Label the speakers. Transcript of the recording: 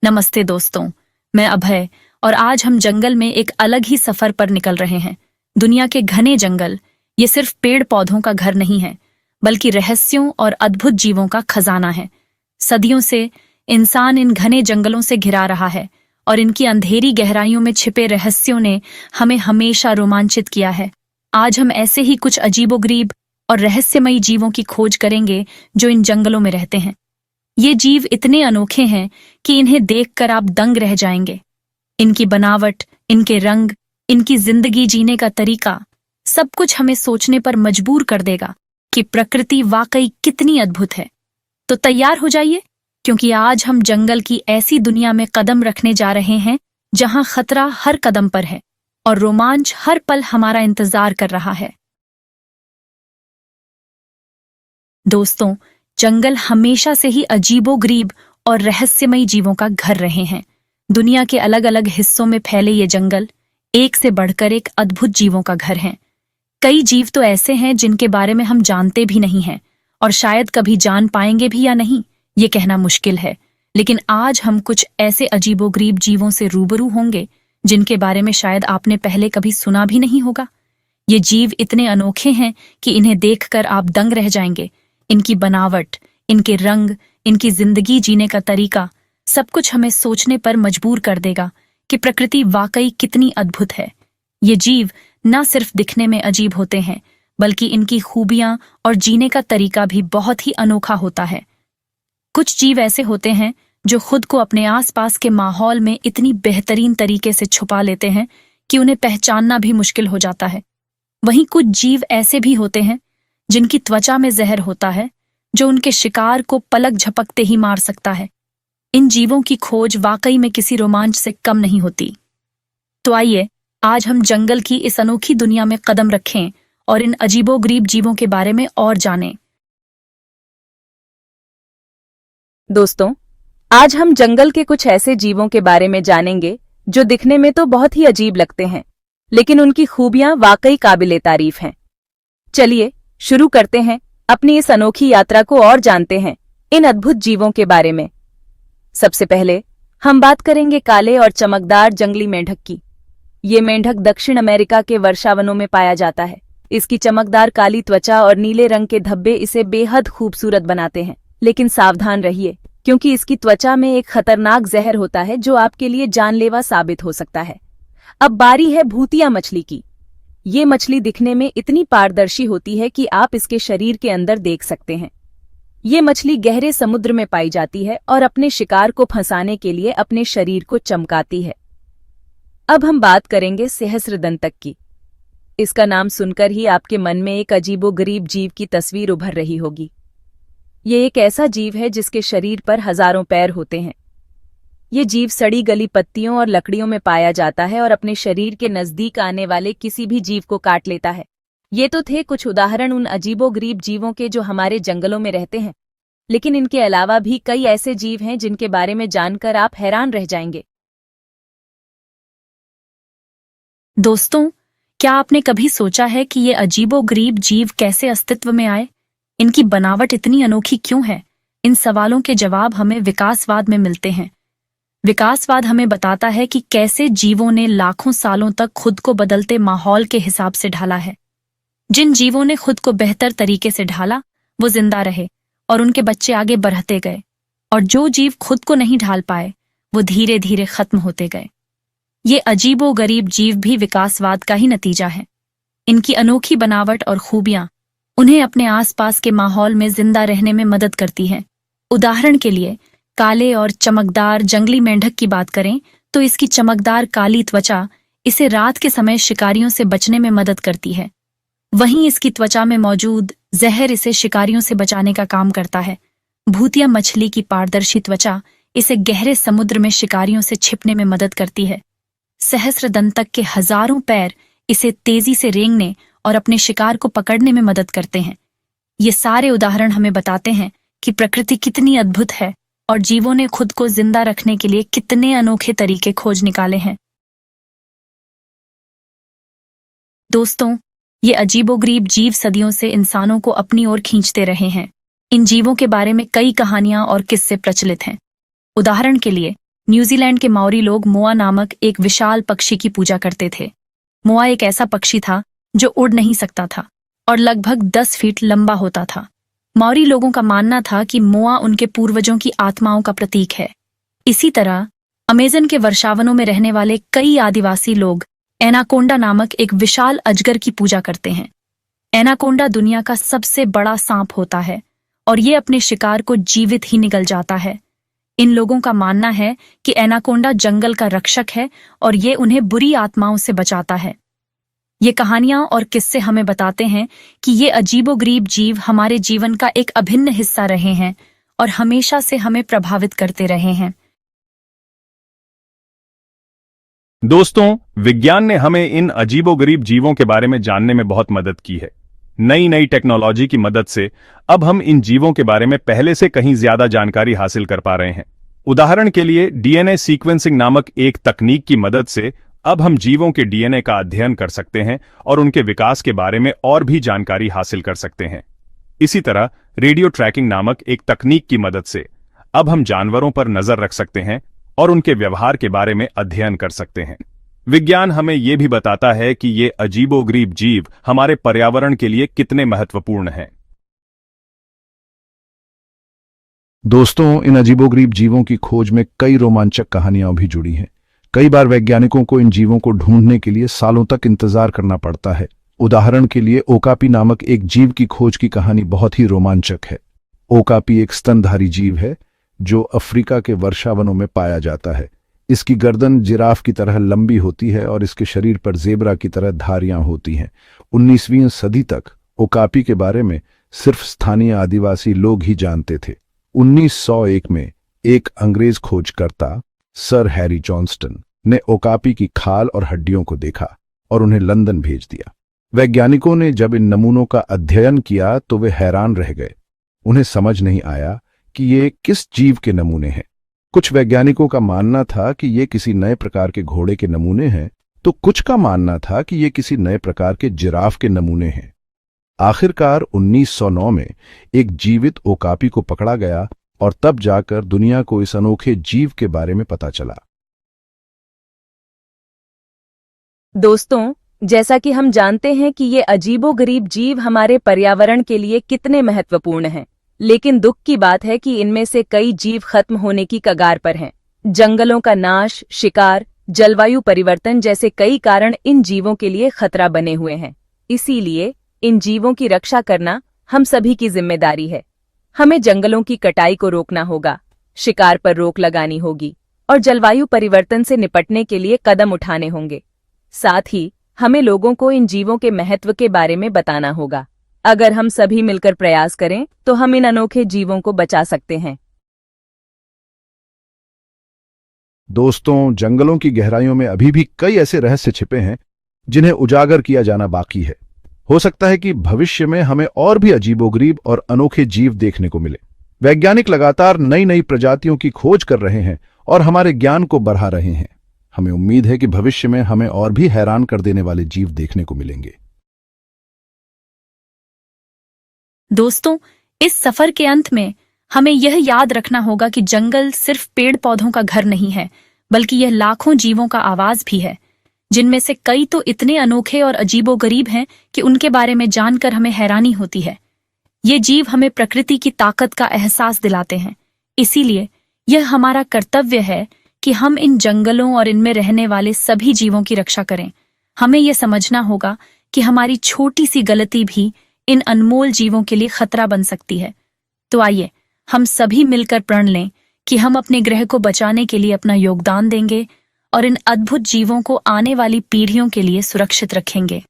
Speaker 1: नमस्ते दोस्तों, मैं अभय और आज हम जंगल में एक अलग ही सफर पर निकल रहे हैं। दुनिया के घने जंगल ये सिर्फ पेड़ पौधों का घर नहीं है, बल्कि रहस्यों और अद्भुत जीवों का खजाना है। सदियों से इंसान इन घने जंगलों से घिरा रहा है और इनकी अंधेरी गहराइयों में छिपे रहस्यों ने हमें हमेशा रोमांचित किया है। आज हम ऐसे ही कुछ अजीबोगरीब और रहस्यमयी जीवों की खोज करेंगे जो इन जंगलों में रहते हैं। ये जीव इतने अनोखे हैं कि इन्हें देखकर आप दंग रह जाएंगे। इनकी बनावट, इनके रंग, इनकी जिंदगी जीने का तरीका, सब कुछ हमें सोचने पर मजबूर कर देगा कि प्रकृति वाकई कितनी अद्भुत है। तो तैयार हो जाइए, क्योंकि आज हम जंगल की ऐसी दुनिया में कदम रखने जा रहे हैं जहां खतरा हर कदम पर है और रोमांच हर पल हमारा इंतजार कर रहा है। दोस्तों, जंगल हमेशा से ही अजीबोगरीब और रहस्यमयी जीवों का घर रहे हैं। दुनिया के अलग अलग हिस्सों में फैले ये जंगल एक से बढ़कर एक अद्भुत जीवों का घर हैं। कई जीव तो ऐसे हैं जिनके बारे में हम जानते भी नहीं हैं और शायद कभी जान पाएंगे भी या नहीं, ये कहना मुश्किल है। लेकिन आज हम कुछ ऐसे अजीबोगरीब जीवों से रूबरू होंगे जिनके बारे में शायद आपने पहले कभी सुना भी नहीं होगा। ये जीव इतने अनोखे हैं कि इन्हें देखकर आप दंग रह जाएंगे। इनकी बनावट, इनके रंग, इनकी जिंदगी जीने का तरीका, सब कुछ हमें सोचने पर मजबूर कर देगा कि प्रकृति वाकई कितनी अद्भुत है। ये जीव न सिर्फ दिखने में अजीब होते हैं, बल्कि इनकी खूबियां और जीने का तरीका भी बहुत ही अनोखा होता है। कुछ जीव ऐसे होते हैं जो खुद को अपने आसपास के माहौल में इतनी बेहतरीन तरीके से छुपा लेते हैं कि उन्हें पहचानना भी मुश्किल हो जाता है। वहीं कुछ जीव ऐसे भी होते हैं जिनकी त्वचा में जहर होता है, जो उनके शिकार को पलक झपकते ही मार सकता है। इन जीवों की खोज वाकई में किसी रोमांच से कम नहीं होती। तो आइए आज हम जंगल की इस अनोखी दुनिया में कदम रखें और इन अजीबोगरीब जीवों के बारे में और जानें।
Speaker 2: दोस्तों, आज हम जंगल के कुछ ऐसे जीवों के बारे में जानेंगे जो दिखने में तो बहुत ही अजीब लगते हैं, लेकिन उनकी खूबियां वाकई काबिले तारीफ हैं। चलिए शुरू करते हैं अपनी इस अनोखी यात्रा को और जानते हैं इन अद्भुत जीवों के बारे में। सबसे पहले हम बात करेंगे काले और चमकदार जंगली मेंढक की। ये मेंढक दक्षिण अमेरिका के वर्षावनों में पाया जाता है। इसकी चमकदार काली त्वचा और नीले रंग के धब्बे इसे बेहद खूबसूरत बनाते हैं। लेकिन सावधान रहिए, क्योंकि इसकी त्वचा में एक खतरनाक जहर होता है जो आपके लिए जानलेवा साबित हो सकता है। अब बारी है भूतिया मछली की। ये मछली दिखने में इतनी पारदर्शी होती है कि आप इसके शरीर के अंदर देख सकते हैं। ये मछली गहरे समुद्र में पाई जाती है और अपने शिकार को फंसाने के लिए अपने शरीर को चमकाती है। अब हम बात करेंगे सहस्रदंतक की। इसका नाम सुनकर ही आपके मन में एक अजीबोगरीब जीव की तस्वीर उभर रही होगी। ये एक ऐसा जीव है जिसके शरीर पर हजारों पैर होते हैं। ये जीव सड़ी गली पत्तियों और लकड़ियों में पाया जाता है और अपने शरीर के नजदीक आने वाले किसी भी जीव को काट लेता है। ये तो थे कुछ उदाहरण उन अजीबोगरीब जीवों के जो हमारे जंगलों में रहते हैं, लेकिन इनके अलावा भी कई ऐसे जीव हैं जिनके बारे में जानकर आप हैरान रह जाएंगे।
Speaker 1: दोस्तों, क्या आपने कभी सोचा है कि ये अजीबोगरीब जीव कैसे अस्तित्व में आए? इनकी बनावट इतनी अनोखी क्यों है? इन सवालों के जवाब हमें विकासवाद में मिलते हैं। विकासवाद हमें बताता है कि कैसे जीवों ने लाखों सालों तक खुद को बदलते माहौल के हिसाब से ढाला है। जिन जीवों ने खुद को बेहतर तरीके से ढाला, वो जिंदा रहे और उनके बच्चे आगे बढ़ते गए, और जो जीव खुद को नहीं ढाल पाए, वो धीरे धीरे खत्म होते गए। ये अजीबोगरीब जीव भी विकासवाद का ही नतीजा है। इनकी अनोखी बनावट और खूबियां उन्हें अपने आसपास के माहौल में जिंदा रहने में मदद करती हैं। उदाहरण के लिए काले और चमकदार जंगली मेंढक की बात करें तो इसकी चमकदार काली त्वचा इसे रात के समय शिकारियों से बचने में मदद करती है। वहीं इसकी त्वचा में मौजूद जहर इसे शिकारियों से बचाने का काम करता है। भूतिया मछली की पारदर्शी त्वचा इसे गहरे समुद्र में शिकारियों से छिपने में मदद करती है। सहस्रदंतक के हजारों पैर इसे तेजी से रेंगने और अपने शिकार को पकड़ने में मदद करते हैं। ये सारे उदाहरण हमें बताते हैं कि प्रकृति कितनी अद्भुत है और जीवों ने खुद को जिंदा रखने के लिए कितने अनोखे तरीके खोज निकाले हैं। दोस्तों, ये अजीबोगरीब जीव सदियों से इंसानों को अपनी ओर खींचते रहे हैं। इन जीवों के बारे में कई कहानियां और किस्से प्रचलित हैं। उदाहरण के लिए न्यूजीलैंड के माओरी लोग मोआ नामक एक विशाल पक्षी की पूजा करते थे। मोआ एक ऐसा पक्षी था जो उड़ नहीं सकता था और लगभग 10 फीट लंबा होता था। माओरी लोगों का मानना था कि मोआ उनके पूर्वजों की आत्माओं का प्रतीक है। इसी तरह अमेज़न के वर्षावनों में रहने वाले कई आदिवासी लोग एनाकोंडा नामक एक विशाल अजगर की पूजा करते हैं। एनाकोंडा दुनिया का सबसे बड़ा सांप होता है और ये अपने शिकार को जीवित ही निगल जाता है। इन लोगों का मानना है कि एनाकोंडा जंगल का रक्षक है और ये उन्हें बुरी आत्माओं से बचाता है। ये कहानियां और किस्से हमें बताते हैं कि ये अजीबोगरीब जीव हमारे जीवन का एक अभिन्न हिस्सा रहे हैं और हमेशा से हमें प्रभावित करते रहे हैं।
Speaker 3: दोस्तों, विज्ञान ने हमें इन अजीबोगरीब जीवों के बारे में जानने में बहुत मदद की है। नई नई टेक्नोलॉजी की मदद से अब हम इन जीवों के बारे में पहले से कहीं ज्यादा जानकारी हासिल कर पा रहे हैं। उदाहरण के लिए डीएनए सीक्वेंसिंग नामक एक तकनीक की मदद से अब हम जीवों के डीएनए का अध्ययन कर सकते हैं और उनके विकास के बारे में और भी जानकारी हासिल कर सकते हैं। इसी तरह रेडियो ट्रैकिंग नामक एक तकनीक की मदद से अब हम जानवरों पर नजर रख सकते हैं और उनके व्यवहार के बारे में अध्ययन कर सकते हैं। विज्ञान हमें यह भी बताता है कि ये अजीबोगरीब जीव हमारे पर्यावरण के लिए कितने महत्वपूर्ण हैं।
Speaker 4: दोस्तों, इन अजीबोगरीब जीवों की खोज में कई रोमांचक कहानियां भी जुड़ी हैं। कई बार वैज्ञानिकों को इन जीवों को ढूंढने के लिए सालों तक इंतजार करना पड़ता है। उदाहरण के लिए ओकापी नामक एक जीव की खोज की कहानी बहुत ही रोमांचक है। ओकापी एक स्तनधारी जीव है जो अफ्रीका के वर्षावनों में पाया जाता है। इसकी गर्दन जिराफ की तरह लंबी होती है और इसके शरीर पर जेब्रा की तरह धारियां होती हैं। 19वीं सदी तक ओकापी के बारे में सिर्फ स्थानीय आदिवासी लोग ही जानते थे। 1901 में एक अंग्रेज खोजकर्ता सर हैरी जॉनस्टन ने ओकापी की खाल और हड्डियों को देखा और उन्हें लंदन भेज दिया। वैज्ञानिकों ने जब इन नमूनों का अध्ययन किया तो वे हैरान रह गए। उन्हें समझ नहीं आया कि ये किस जीव के नमूने हैं। कुछ वैज्ञानिकों का मानना था कि ये किसी नए प्रकार के घोड़े के नमूने हैं, तो कुछ का मानना था कि ये किसी नए प्रकार के जिराफ के नमूने हैं। आखिरकार 1909 में एक जीवित ओकापी को पकड़ा गया और तब जाकर दुनिया को इस अनोखे जीव के बारे में पता चला।
Speaker 2: दोस्तों, जैसा कि हम जानते हैं कि ये अजीबोगरीब जीव हमारे पर्यावरण के लिए कितने महत्वपूर्ण हैं, लेकिन दुख की बात है कि इनमें से कई जीव खत्म होने की कगार पर हैं। जंगलों का नाश, शिकार, जलवायु परिवर्तन जैसे कई कारण इन जीवों के लिए खतरा बने हुए हैं। इसीलिए इन जीवों की रक्षा करना हम सभी की जिम्मेदारी है। हमें जंगलों की कटाई को रोकना होगा, शिकार पर रोक लगानी होगी और जलवायु परिवर्तन से निपटने के लिए कदम उठाने होंगे। साथ ही हमें लोगों को इन जीवों के महत्व के बारे में बताना होगा। अगर हम सभी मिलकर प्रयास करें तो हम इन अनोखे जीवों को बचा सकते हैं।
Speaker 4: दोस्तों, जंगलों की गहराइयों में अभी भी कई ऐसे रहस्य छिपे हैं जिन्हें उजागर किया जाना बाकी है। हो सकता है कि भविष्य में हमें और भी अजीबोगरीब और अनोखे जीव देखने को मिले। वैज्ञानिक लगातार नई नई प्रजातियों की खोज कर रहे हैं और हमारे ज्ञान को बढ़ा रहे हैं। हमें उम्मीद है कि भविष्य में हमें और भी हैरान कर देने वाले जीव देखने को मिलेंगे।
Speaker 1: दोस्तों, इस सफर के अंत में हमें यह याद रखना होगा कि जंगल सिर्फ पेड़ पौधों का घर नहीं है, बल्कि यह लाखों जीवों का आवाज भी है, जिनमें से कई तो इतने अनोखे और अजीबोगरीब हैं कि उनके बारे में जानकर हमें हैरानी होती है। ये जीव हमें प्रकृति की ताकत का एहसास दिलाते हैं। इसीलिए यह हमारा कर्तव्य है कि हम इन जंगलों और इनमें रहने वाले सभी जीवों की रक्षा करें। हमें यह समझना होगा कि हमारी छोटी सी गलती भी इन अनमोल जीवों के लिए खतरा बन सकती है। तो आइए हम सभी मिलकर प्रण लें कि हम अपने ग्रह को बचाने के लिए अपना योगदान देंगे और इन अद्भुत जीवों को आने वाली पीढ़ियों के लिए सुरक्षित रखेंगे।